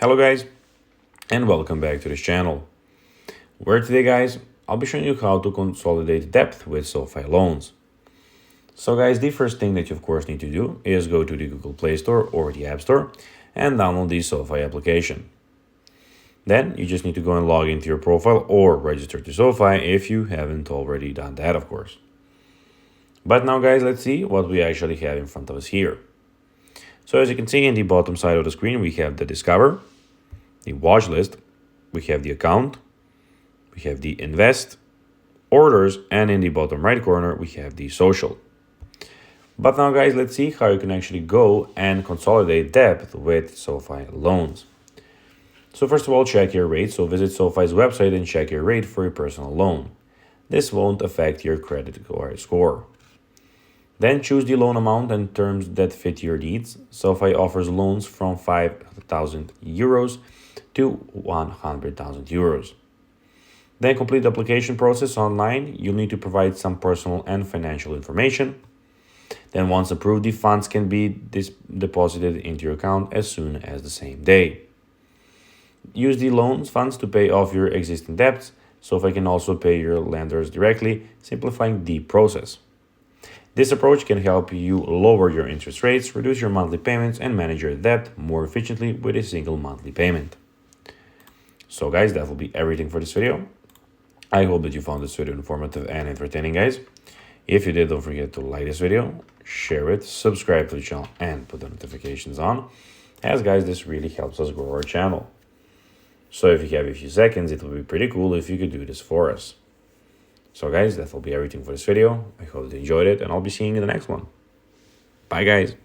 Hello guys, and welcome back to this channel, where today guys, I'll be showing you how to consolidate debt with SoFi Loans. So guys, the first thing that you of course need to do is go to the Google Play Store or the App Store and download the SoFi application. Then you just need to go and log into your profile or register to SoFi if you haven't already done that, of course. But now guys, let's see what we actually have in front of us here. So as you can see in the bottom side of the screen, we have the Discover, the watch list, we have the account, we have the invest, orders, and in the bottom right corner, we have the social. But now guys, let's see how you can actually go and consolidate debt with SoFi Loans. So first of all, check your rate. So visit SoFi's website and check your rate for your personal loan. This won't affect your credit score. Then choose the loan amount and terms that fit your needs. SoFi offers loans from 5,000 euros to 100,000 euros. Then complete the application process online. You'll need to provide some personal and financial information. Then once approved, the funds can be deposited into your account as soon as the same day. Use the loans funds to pay off your existing debts. SoFi can also pay your lenders directly, simplifying the process. This approach can help you lower your interest rates, reduce your monthly payments, and manage your debt more efficiently with a single monthly payment. So guys, that will be everything for this video. I hope that you found this video informative and entertaining, guys. If you did, don't forget to like this video, share it, subscribe to the channel, and put the notifications on, as guys, this really helps us grow our channel. So if you have a few seconds, it would be pretty cool if you could do this for us. So guys, that will be everything for this video. I hope you enjoyed it, and I'll be seeing you in the next one. Bye guys.